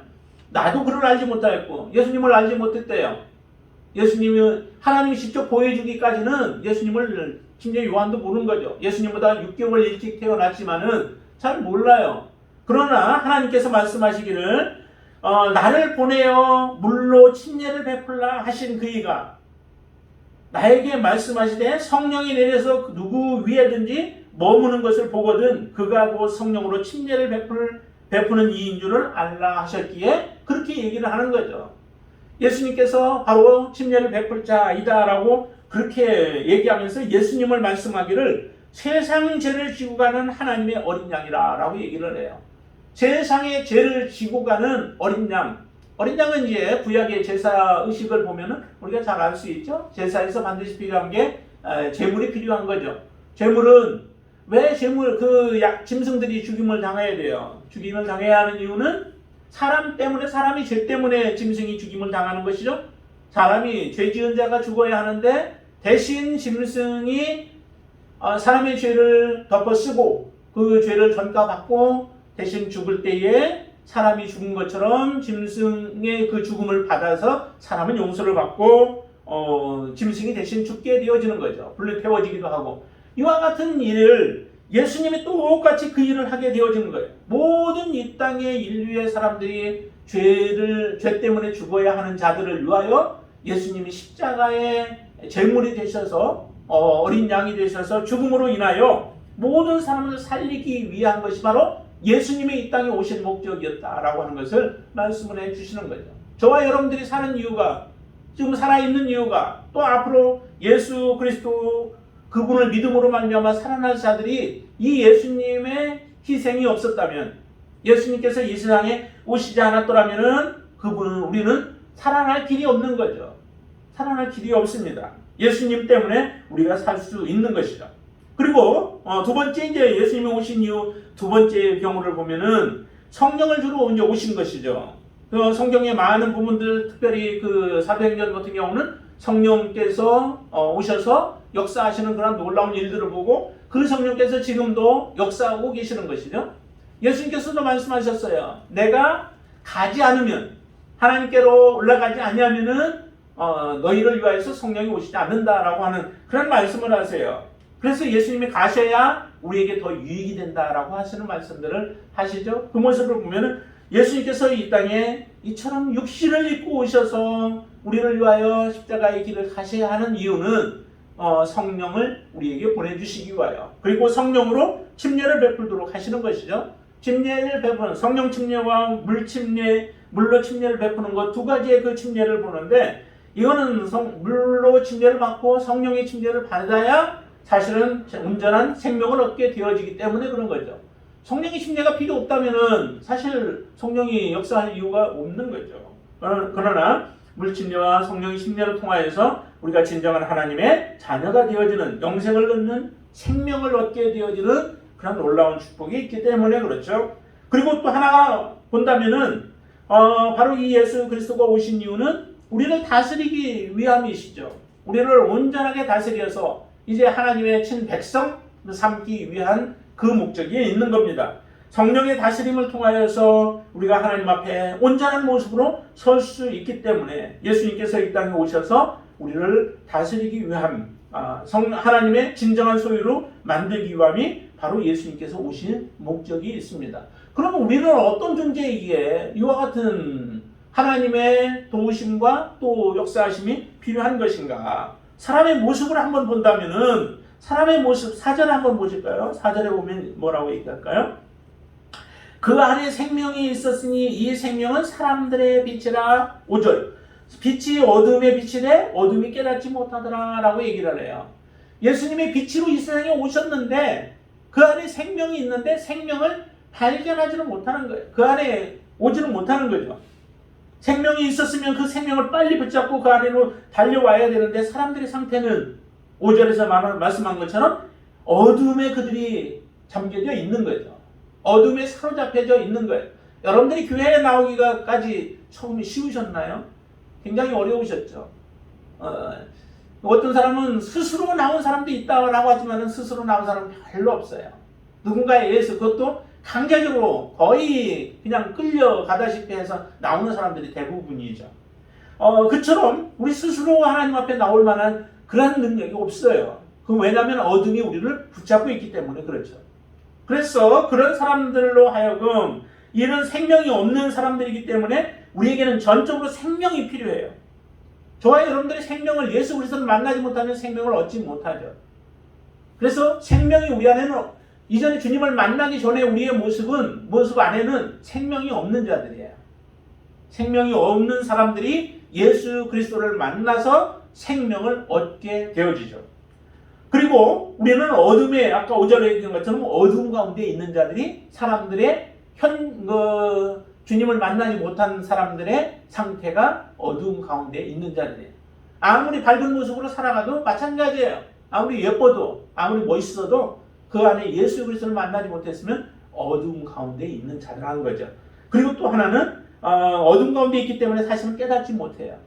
나도 그를 알지 못하였고 예수님을 알지 못했대요. 예수님이 하나님이 직접 보여주기까지는 예수님을 침례 요한도 모르는 거죠. 예수님보다 6개월 일찍 태어났지만은 잘 몰라요. 그러나 하나님께서 말씀하시기를 나를 보내어 물로 침례를 베풀라 하신 그이가 나에게 말씀하시되 성령이 내려서 누구 위에든지 머무는 것을 보거든 그가 곧 성령으로 침례를 베푸는 이인 줄을 알라 하셨기에 그렇게 얘기를 하는 거죠. 예수님께서 바로 침례를 베풀 자이다라고 그렇게 얘기하면서 예수님을 말씀하기를 세상 죄를 지고 가는 하나님의 어린 양이라고 얘기를 해요. 세상의 죄를 지고 가는 어린 양. 어린 양은 이제 구약의 제사 의식을 보면은 우리가 잘 알 수 있죠. 제사에서 반드시 필요한 게 제물이 필요한 거죠. 제물은 왜 짐승들이 죽임을 당해야 돼요? 죽임을 당해야 하는 이유는 사람이 죄 때문에 짐승이 죽임을 당하는 것이죠. 사람이 죄 지은 자가 죽어야 하는데 대신 짐승이 사람의 죄를 덮어쓰고 그 죄를 전가받고 대신 죽을 때에 사람이 죽은 것처럼 짐승의 그 죽음을 받아서 사람은 용서를 받고 짐승이 대신 죽게 되어지는 거죠. 불에 태워지기도 하고 이와 같은 일을 예수님이 똑같이 그 일을 하게 되어지는 거예요. 모든 이 땅의 인류의 사람들이 죄 때문에 죽어야 하는 자들을 위하여 예수님이 십자가의 제물이 되셔서 어린 양이 되셔서 죽음으로 인하여 모든 사람을 살리기 위한 것이 바로 예수님이 이 땅에 오신 목적이었다라고 하는 것을 말씀을 해주시는 거죠. 저와 여러분들이 사는 이유가 지금 살아있는 이유가 또 앞으로 예수 그리스도 그분을 믿음으로 말미암아 살아날 자들이 이 예수님의 희생이 없었다면 예수님께서 이 세상에 오시지 않았더라면은 우리는 살아날 길이 없는 거죠. 살아날 길이 없습니다. 예수님 때문에 우리가 살 수 있는 것이죠. 그리고 두 번째 이제 예수님이 오신 이후 두 번째 경우를 보면은 성령을 주러 이제 오신 것이죠. 그 성경의 많은 부분들 특별히 그 사도행전 같은 경우는 성령께서 오셔서 역사하시는 그런 놀라운 일들을 보고 그 성령께서 지금도 역사하고 계시는 것이죠. 예수님께서도 말씀하셨어요. 내가 가지 않으면 하나님께로 올라가지 아니하면은 너희를 위하여서 성령이 오시지 않는다라고 하는 그런 말씀을 하세요. 그래서 예수님이 가셔야 우리에게 더 유익이 된다라고 하시는 말씀들을 하시죠. 그 모습을 보면은 예수님께서 이 땅에 이처럼 육신을 입고 오셔서 우리를 위하여 십자가의 길을 가셔야 하는 이유는 성령을 우리에게 보내주시기 위하여 그리고 성령으로 침례를 베풀도록 하시는 것이죠. 침례를 베푸는 성령 침례와 물로 침례를 베푸는 것 두 가지의 그 침례를 보는데 이거는 물로 침례를 받고 성령의 침례를 받아야 사실은 온전한 생명을 얻게 되어지기 때문에 그런 거죠. 성령의 침례가 필요 없다면은 사실 성령이 역사할 이유가 없는 거죠. 그러나 물침례와 성령의 침례를 통하여서 우리가 진정한 하나님의 자녀가 되어지는 영생을 얻는 생명을 얻게 되어지는 그런 놀라운 축복이 있기 때문에 그렇죠. 그리고 또 하나 본다면은 바로 이 예수 그리스도가 오신 이유는 우리를 다스리기 위함이시죠. 우리를 온전하게 다스려서 이제 하나님의 친백성 삼기 위한 그 목적이 있는 겁니다. 성령의 다스림을 통하여서 우리가 하나님 앞에 온전한 모습으로 설 수 있기 때문에 예수님께서 이 땅에 오셔서 우리를 다스리기 위함, 하나님의 진정한 소유로 만들기 위함이 바로 예수님께서 오신 목적이 있습니다. 그러면 우리는 어떤 존재이기에 이와 같은 하나님의 도우심과 또 역사하심이 필요한 것인가? 사람의 모습을 한번 본다면은 사람의 모습 4절에 한번 보실까요? 4절에 보면 뭐라고 얘기할까요? 그 안에 생명이 있었으니 이 생명은 사람들의 빛이라. 5절. 빛이 어둠의 빛이래 어둠이 깨닫지 못하더라 라고 얘기를 해요. 예수님이 빛으로 이 세상에 오셨는데 그 안에 생명이 있는데 생명을 발견하지를 못하는 거예요. 그 안에 오지를 못하는 거죠. 생명이 있었으면 그 생명을 빨리 붙잡고 그 안으로 달려와야 되는데 사람들의 상태는 5절에서 말씀한 것처럼 어둠에 그들이 잠겨져 있는 거죠. 어둠에 사로잡혀져 있는 거예요. 여러분들이 교회에 나오기까지 처음에 쉬우셨나요? 굉장히 어려우셨죠. 어떤 사람은 스스로 나온 사람도 있다고 하지만 스스로 나온 사람은 별로 없어요. 누군가에 의해서 그것도 강제적으로 거의 그냥 끌려가다시피 해서 나오는 사람들이 대부분이죠. 그처럼 우리 스스로 하나님 앞에 나올 만한 그런 능력이 없어요. 왜냐하면 어둠이 우리를 붙잡고 있기 때문에 그렇죠. 그래서 그런 사람들로 하여금 이런 생명이 없는 사람들이기 때문에 우리에게는 전적으로 생명이 필요해요. 저와 여러분들이 생명을 예수 그리스도를 만나지 못하면 생명을 얻지 못하죠. 그래서 생명이 우리 안에는 이전에 주님을 만나기 전에 우리의 모습 안에는 생명이 없는 자들이에요. 생명이 없는 사람들이 예수 그리스도를 만나서 생명을 얻게 되어지죠. 그리고 우리는 어둠에 아까 5절에 얘기한 것처럼 어둠 가운데 있는 자들이 사람들의 주님을 만나지 못한 사람들의 상태가 어둠 가운데 있는 자들이에요. 아무리 밝은 모습으로 살아가도 마찬가지예요. 아무리 예뻐도 아무리 멋있어도 그 안에 예수 그리스도를 만나지 못했으면 어둠 가운데 있는 자들하는 거죠. 그리고 또 하나는 어둠 가운데 있기 때문에 사실은 깨닫지 못해요.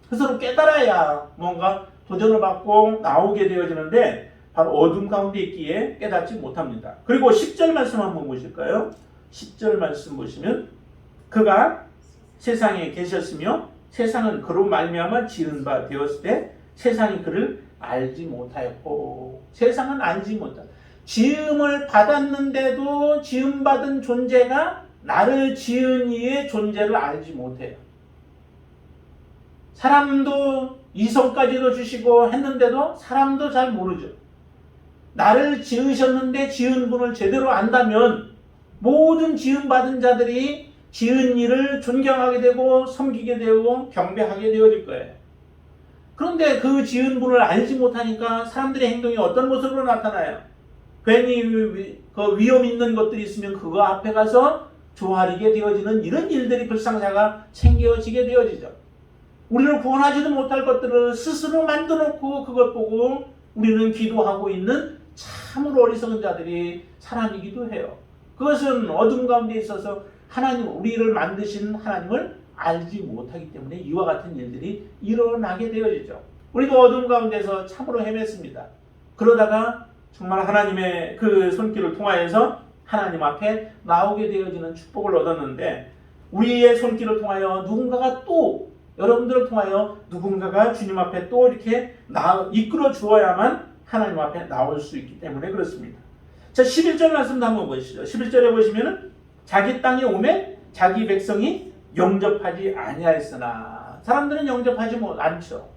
스스로 깨달아야 뭔가 도전을 받고 나오게 되어지는데 바로 어둠 가운데 있기에 깨닫지 못합니다. 그리고 10절 말씀 한번 보실까요? 10절 말씀 보시면 그가 세상에 계셨으며 세상은 그로 말미암아 지은 바 되었을 때 세상이 그를 알지 못하였고. 세상은 알지 못하였고 지음을 받았는데도 지음받은 존재가 나를 지은 이의 존재를 알지 못해요. 사람도 이성까지도 주시고 했는데도 사람도 잘 모르죠. 나를 지으셨는데 지은 분을 제대로 안다면 모든 지음받은 자들이 지은 이를 존경하게 되고 섬기게 되고 경배하게 되어질 거예요. 그런데 그 지은 분을 알지 못하니까 사람들의 행동이 어떤 모습으로 나타나요? 괜히 그 위험 있는 것들이 있으면 그거 앞에 가서 조아리게 되어지는 이런 일들이 불상사가 생겨지게 되어지죠. 우리를 구원하지도 못할 것들을 스스로 만들어놓고 그것 보고 우리는 기도하고 있는 참으로 어리석은 자들이 사람이기도 해요. 그것은 어둠 가운데 있어서 하나님, 우리를 만드신 하나님을 알지 못하기 때문에 이와 같은 일들이 일어나게 되어지죠. 우리도 어둠 가운데서 참으로 헤맸습니다. 그러다가 정말 하나님의 그 손길을 통하여서 하나님 앞에 나오게 되어지는 축복을 얻었는데 우리의 손길을 통하여 누군가가 또 여러분들을 통하여 누군가가 주님 앞에 또 이렇게 이끌어 주어야만 하나님 앞에 나올 수 있기 때문에 그렇습니다. 자, 11절 말씀도 한번 보시죠. 11절에 보시면은 자기 땅에 오매 자기 백성이 영접하지 아니하였으나. 사람들은 영접하지 않죠.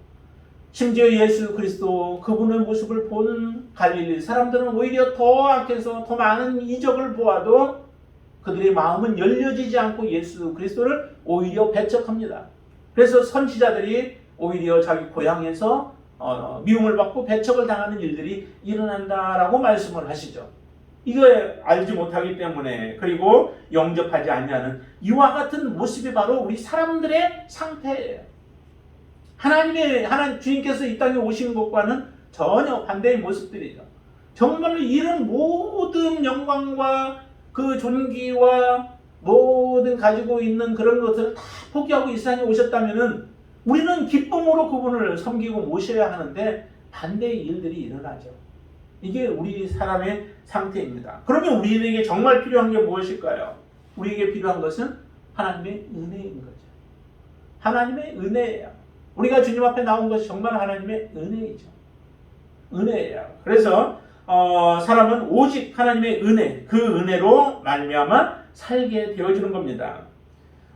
심지어 예수 그리스도 그분의 모습을 본 갈릴리 사람들은 오히려 더 악해서 더 많은 이적을 보아도 그들의 마음은 열려지지 않고 예수 그리스도를 오히려 배척합니다. 그래서 선지자들이 오히려 자기 고향에서 미움을 받고 배척을 당하는 일들이 일어난다라고 말씀을 하시죠. 이거 알지 못하기 때문에, 그리고 영접하지 않냐는 이와 같은 모습이 바로 우리 사람들의 상태예요. 주님께서 이 땅에 오신 것과는 전혀 반대의 모습들이죠. 정말로 이런 모든 영광과 그 존귀와 모든 가지고 있는 그런 것들을 다 포기하고 이 세상에 오셨다면은 우리는 기쁨으로 그분을 섬기고 모셔야 하는데 반대의 일들이 일어나죠. 이게 우리 사람의 상태입니다. 그러면 우리에게 정말 필요한 게 무엇일까요? 우리에게 필요한 것은 하나님의 은혜인 거죠. 하나님의 은혜예요. 우리가 주님 앞에 나온 것이 정말 하나님의 은혜이죠. 은혜예요. 그래서 사람은 오직 하나님의 은혜, 그 은혜로 말미암아 살게 되어지는 겁니다.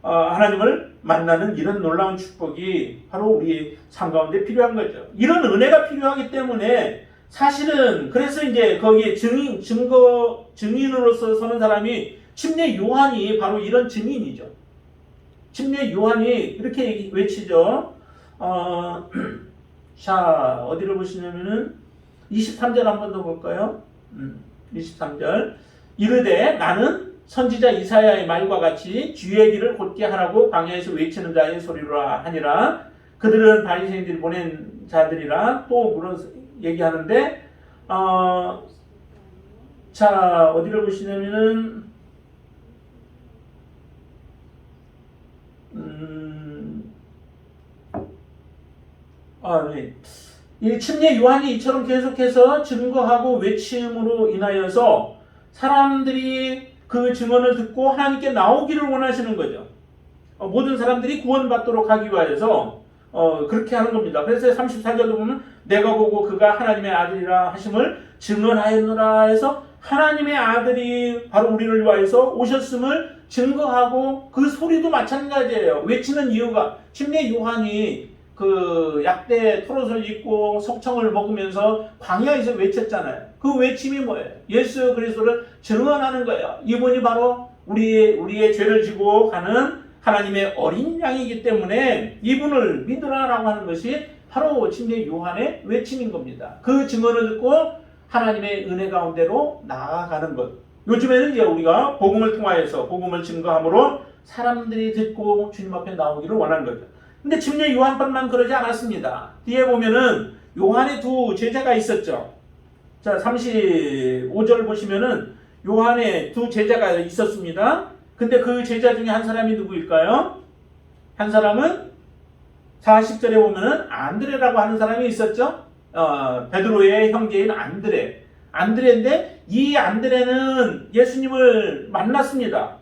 하나님을 만나는 이런 놀라운 축복이 바로 우리 삶 가운데 필요한 거죠. 이런 은혜가 필요하기 때문에 사실은 그래서 이제 거기에 증인으로서 서는 사람이 침례 요한이 바로 이런 증인이죠. 침례 요한이 이렇게 외치죠. 자, 어디를 보시냐면은 23절 한 번 더 볼까요? 23절. 이르되 나는 선지자 이사야의 말과 같이 주의 길을 곧게 하라고 광야에서 외치는 자의 소리라 하니라. 그들은 바리새인들이 보낸 자들이라. 또 물론 얘기하는데 자, 어디를 보시냐면은 네. 이 침례 요한이 이처럼 계속해서 증거하고 외침으로 인하여서 사람들이 그 증언을 듣고 하나님께 나오기를 원하시는 거죠. 모든 사람들이 구원받도록 하기 위하여서 그렇게 하는 겁니다. 그래서 34절도 보면 내가 보고 그가 하나님의 아들이라 하심을 증언하였노라 해서 하나님의 아들이 바로 우리를 위하여서 오셨음을 증거하고 그 소리도 마찬가지예요. 외치는 이유가 침례 요한이 그 약대 토롯을 입고 석청을 먹으면서 광야에서 외쳤잖아요. 그 외침이 뭐예요? 예수 그리스도를 증언하는 거예요. 이분이 바로 우리의 죄를 지고 가는 하나님의 어린 양이기 때문에 이분을 믿으라라고 하는 것이 바로 침례 요한의 외침인 겁니다. 그 증언을 듣고 하나님의 은혜 가운데로 나아가는 것. 요즘에는 이제 우리가 복음을 통하여서 복음을 증거함으로 사람들이 듣고 주님 앞에 나오기를 원하는 거죠. 근데 침례 요한뿐만 그러지 않았습니다. 뒤에 보면은 요한의 두 제자가 있었죠. 자, 35절 보시면은 요한의 두 제자가 있었습니다. 근데 그 제자 중에 한 사람이 누구일까요? 한 사람은 40절에 보면은 안드레라고 하는 사람이 있었죠. 베드로의 형제인 안드레인데 이 안드레는 예수님을 만났습니다.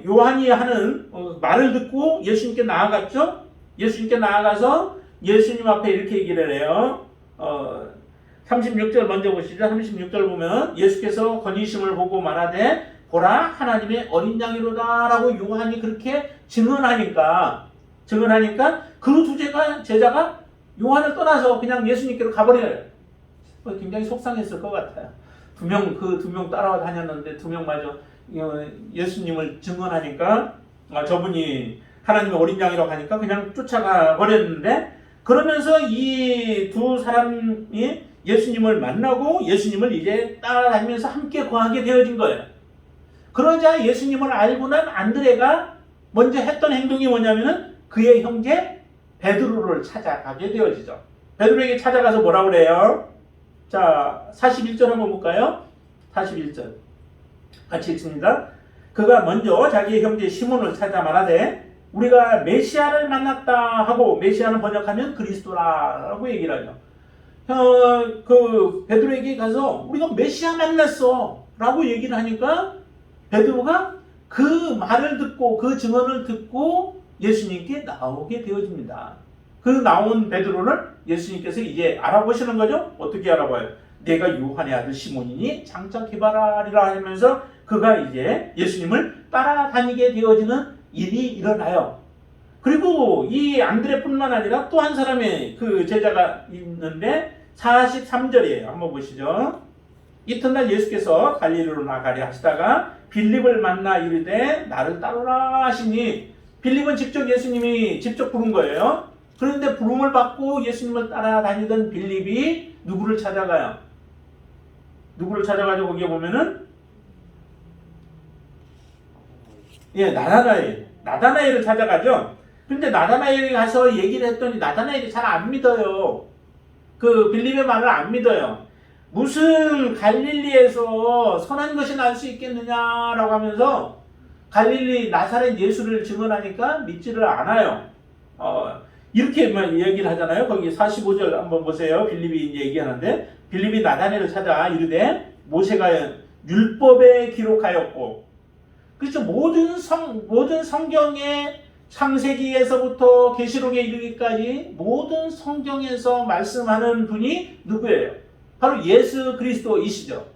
요한이 하는 말을 듣고 예수님께 나아갔죠. 예수님께 나아가서 예수님 앞에 이렇게 얘기를 해요. 36절 먼저 보시죠. 36절 보면 예수께서 건의심을 보고 말하되 보라 하나님의 어린 양이로다 라고 요한이 그렇게 증언하니까 그 두 제자가 요한을 떠나서 그냥 예수님께로 가버려요. 굉장히 속상했을 것 같아요. 그 두 명 따라와 다녔는데 두 명마저 예수님을 증언하니까 저분이 하나님의 어린 양이라고 하니까 그냥 쫓아가 버렸는데, 그러면서 이 두 사람이 예수님을 만나고 예수님을 이제 따라다니면서 함께 거하게 되어진 거예요. 그러자 예수님을 알고 난 안드레가 먼저 했던 행동이 뭐냐면은 그의 형제 베드로를 찾아가게 되어지죠. 베드로에게 찾아가서 뭐라 그래요? 자, 41절 한번 볼까요? 41절 같이 읽습니다. 그가 먼저 자기의 형제 시몬을 찾아 말하되 우리가 메시아를 만났다 하고, 메시아는 번역하면 그리스도라고 얘기를 하죠. 그 베드로에게 가서 우리가 메시아 만났어 라고 얘기를 하니까 베드로가 그 말을 듣고 그 증언을 듣고 예수님께 나오게 되어집니다. 그 나온 베드로를 예수님께서 이제 알아보시는 거죠. 어떻게 알아봐요? 내가 요한의 아들 시몬이니 장차 기발하리라 하면서 그가 이제 예수님을 따라다니게 되어지는 일이 일어나요. 그리고 이 안드레뿐만 아니라 또 한 사람의 그 제자가 있는데 43절이에요. 한번 보시죠. 이튿날 예수께서 갈릴리로 나가려 하시다가 빌립을 만나 이르되 나를 따르라 하시니, 빌립은 예수님이 직접 부른 거예요. 그런데 부름을 받고 예수님을 따라다니던 빌립이 누구를 찾아가요? 누구를 찾아가지고 거기에 보면은 나다나엘을 찾아가죠. 근데 나다나엘이 가서 얘기를 했더니 나다나엘이 잘 안 믿어요. 그 빌립의 말을 안 믿어요. 무슨 갈릴리에서 선한 것이 날 수 있겠느냐라고 하면서 갈릴리 나사렛 예수를 증언하니까 믿지를 않아요. 이렇게 얘기를 하잖아요. 거기 45절 한번 보세요. 빌립이 얘기하는데 빌립이 나다나엘을 찾아 이르되 모세가 율법에 기록하였고, 그렇죠. 모든 성경의 창세기에서부터 계시록에 이르기까지 모든 성경에서 말씀하는 분이 누구예요? 바로 예수 그리스도이시죠.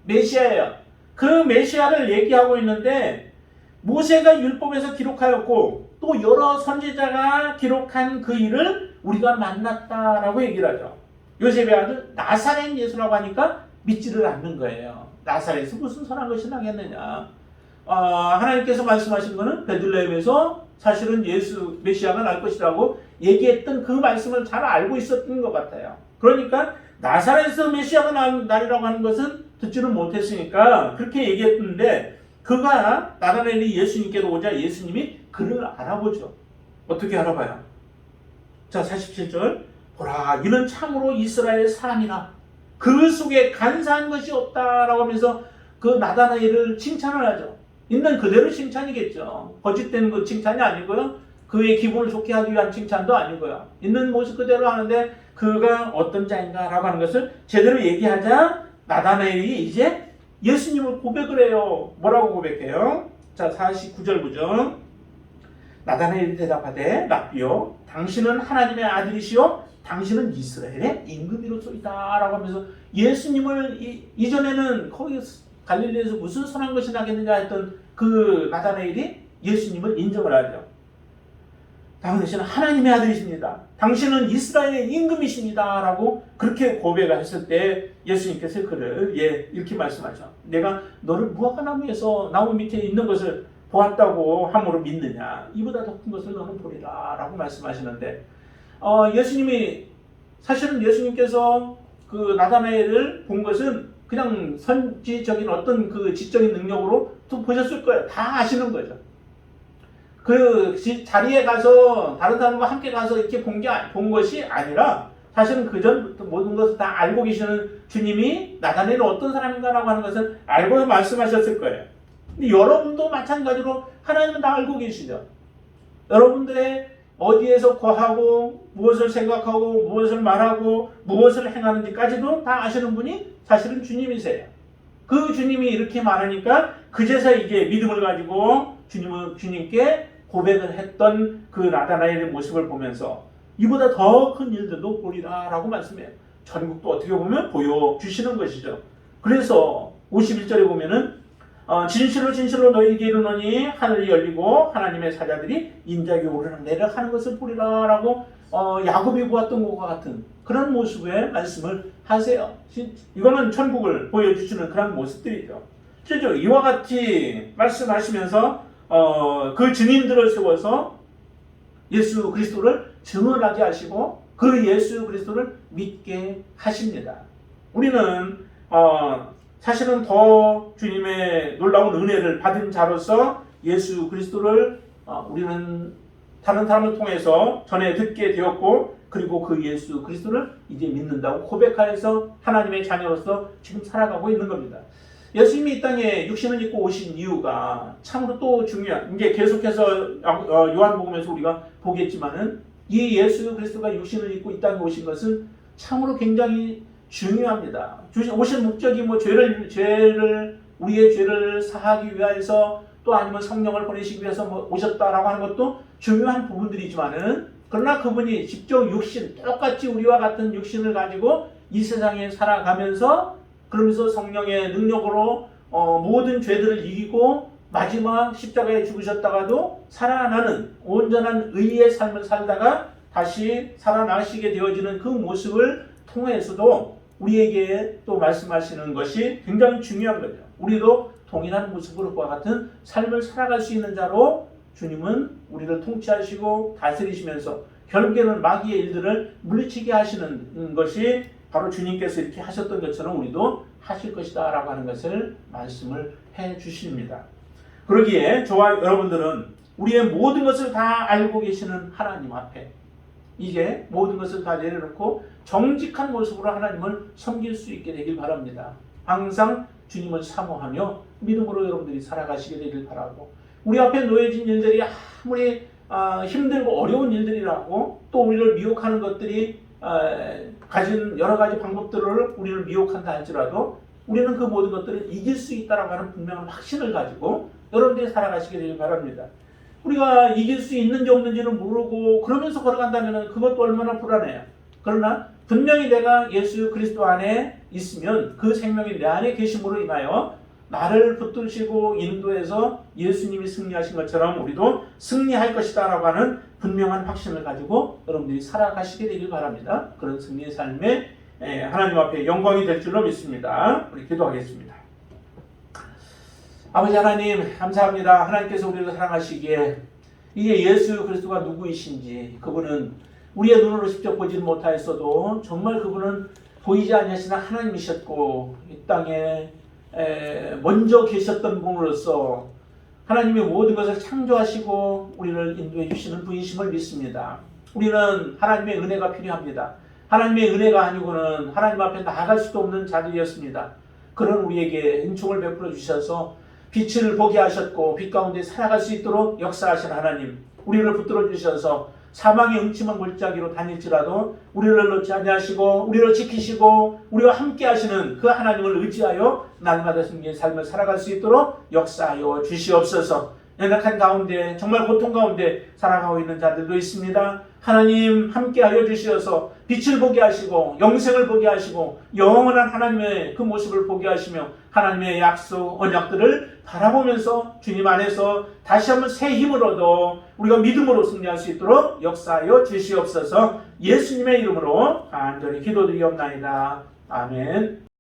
메시아예요. 그 메시아를 얘기하고 있는데 모세가 율법에서 기록하였고 또 여러 선지자가 기록한 그 일을 우리가 만났다라고 얘기를 하죠. 요셉의 아들 나사렛 예수라고 하니까 믿지를 않는 거예요. 나사렛에서 무슨 선한 것이 나겠느냐. 하나님께서 말씀하신 거는 베들레헴에서 사실은 예수 메시아가 날 것이라고 얘기했던 그 말씀을 잘 알고 있었던 것 같아요. 그러니까 나사렛에서 메시아가 나리라고 하는 것은 듣지는 못했으니까 그렇게 얘기했는데, 그가 나다나엘이 예수님께로 오자 예수님이 그를 알아보죠. 어떻게 알아봐요? 자, 47절. 보라, 이는 참으로 이스라엘 사람이라. 그 속에 간사한 것이 없다라고 하면서 그 나다나엘을 칭찬을 하죠. 있는 그대로 칭찬이겠죠. 거짓된 그 칭찬이 아니고요. 그의 기분을 좋게 하기 위한 칭찬도 아니고요. 있는 모습 그대로 하는데 그가 어떤 자인가라고 하는 것을 제대로 얘기하자 나다나엘이 이제 예수님을 고백을 해요. 뭐라고 고백해요? 자, 49절 보죠. 나다나엘이 대답하되 랍비요, 당신은 하나님의 아들이시요 당신은 이스라엘의 임금이로소이다 라고 하면서 예수님을 이전에는 거기 갈릴리에서 무슨 선한 것이 나겠느냐 했던 그 나다나엘이 예수님을 인정을 하죠. 당신은 하나님의 아들이십니다. 당신은 이스라엘의 임금이십니다 라고 그렇게 고백을 했을 때 예수님께서 그를 이렇게 말씀하죠. 내가 너를 무화과나무에서 나무 밑에 있는 것을 보았다고 함으로 믿느냐. 이보다 더 큰 것을 너는 보리라 라고 말씀하시는데, 예수님이 사실은 예수님께서 그 나다나엘을 본 것은 그냥 선지적인 어떤 그 지적인 능력으로 또 보셨을 거예요. 다 아시는 거죠. 그 자리에 가서 다른 사람과 함께 가서 이렇게 본 것이 아니라 사실은 그 전부터 모든 것을 다 알고 계시는 주님이 나다나엘은 어떤 사람인가라고 하는 것을 알고 말씀하셨을 거예요. 근데 여러분도 마찬가지로 하나님은 다 알고 계시죠. 여러분들의 어디에서 거하고 무엇을 생각하고 무엇을 말하고 무엇을 행하는지까지도 다 아시는 분이 사실은 주님이세요. 그 주님이 이렇게 말하니까 그제서 이제 믿음을 가지고 주님께 고백을 했던 그 나다나엘의 모습을 보면서 이보다 더 큰 일들도 보리라 라고 말씀해요. 전국도 어떻게 보면 보여주시는 것이죠. 그래서 51절에 보면은 진실로 진실로 너희에게 이르노니 하늘이 열리고 하나님의 사자들이 인자에게 오르락 내리락 하는 것을 보리라 라고 야곱이 보았던 것과 같은 그런 모습의 말씀을 하세요. 이거는 천국을 보여주시는 그런 모습들이죠. 실제로 이와 같이 말씀하시면서 그 증인들을 세워서 예수 그리스도를 증언하게 하시고 그 예수 그리스도를 믿게 하십니다. 우리는 사실은 더 주님의 놀라운 은혜를 받은 자로서 예수 그리스도를 우리는 다른 사람을 통해서 전해 듣게 되었고, 그리고 그 예수 그리스도를 이제 믿는다고 고백하여서 하나님의 자녀로서 지금 살아가고 있는 겁니다. 예수님이 이 땅에 육신을 입고 오신 이유가 참으로 또 중요한, 이제 계속해서 요한복음에서 우리가 보겠지만은 이 예수 그리스도가 육신을 입고 이 땅에 오신 것은 참으로 굉장히 중요합니다. 오신 목적이 우리의 죄를 사하기 위해서 또 아니면 성령을 보내시기 위해서 오셨다라고 하는 것도 중요한 부분들이지만은, 그러나 그분이 직접 똑같이 우리와 같은 육신을 가지고 이 세상에 살아가면서 그러면서 성령의 능력으로 모든 죄들을 이기고 마지막 십자가에 죽으셨다가도 살아나는 온전한 의의 삶을 살다가 다시 살아나시게 되어지는 그 모습을 통해서도 우리에게 또 말씀하시는 것이 굉장히 중요한 거죠. 우리도 동일한 모습으로 그와 같은 삶을 살아갈 수 있는 자로 주님은 우리를 통치하시고 다스리시면서 결국에는 마귀의 일들을 물리치게 하시는 것이 바로 주님께서 이렇게 하셨던 것처럼 우리도 하실 것이다 라고 하는 것을 말씀을 해 주십니다. 그러기에 저와 여러분들은 우리의 모든 것을 다 알고 계시는 하나님 앞에 이제 모든 것을 다 내려놓고 정직한 모습으로 하나님을 섬길 수 있게 되길 바랍니다. 항상 주님을 사모하며 믿음으로 여러분들이 살아가시게 되길 바라고, 우리 앞에 놓여진 일들이 아무리 힘들고 어려운 일들이라고 또 우리를 미혹하는 것들이 가진 여러 가지 방법들을 우리를 미혹한다 할지라도 우리는 그 모든 것들을 이길 수 있다라고 하는 분명한 확신을 가지고 여러분들이 살아가시게 되길 바랍니다. 우리가 이길 수 있는지 없는지는 모르고 그러면서 걸어간다면 그것도 얼마나 불안해요. 그러나 분명히 내가 예수 그리스도 안에 있으면 그 생명이 내 안에 계심으로 인하여 나를 붙드시고 인도해서 예수님이 승리하신 것처럼 우리도 승리할 것이다 라고 하는 분명한 확신을 가지고 여러분들이 살아가시게 되길 바랍니다. 그런 승리의 삶에 하나님 앞에 영광이 될 줄로 믿습니다. 우리 기도하겠습니다. 아버지 하나님 감사합니다. 하나님께서 우리를 사랑하시기에 이게 예수 그리스도가 누구이신지, 그분은 우리의 눈으로 직접 보지는 못하였어도 정말 그분은 보이지 아니하시는 하나님이셨고, 이 땅에 먼저 계셨던 분으로서 하나님이 모든 것을 창조하시고 우리를 인도해 주시는 분이심을 믿습니다. 우리는 하나님의 은혜가 필요합니다. 하나님의 은혜가 아니고는 하나님 앞에 나아갈 수도 없는 자들이었습니다. 그런 우리에게 은총을 베풀어 주셔서 빛을 보게 하셨고 빛 가운데 살아갈 수 있도록 역사하신 하나님, 우리를 붙들어 주셔서 사망의 음침한 골짜기로 다닐지라도 우리를 놓지 아니하시고 우리를 지키시고 우리와 함께 하시는 그 하나님을 의지하여 날마다 숨긴 삶을 살아갈 수 있도록 역사하여 주시옵소서. 연약한 가운데 정말 고통 가운데 살아가고 있는 자들도 있습니다. 하나님 함께하여 주시어서 빛을 보게 하시고 영생을 보게 하시고 영원한 하나님의 그 모습을 보게 하시며 하나님의 약속 언약들을 바라보면서 주님 안에서 다시 한번 새 힘을 얻어 우리가 믿음으로 승리할 수 있도록 역사하여 주시옵소서. 예수님의 이름으로 간절히 기도드리옵나이다. 아멘.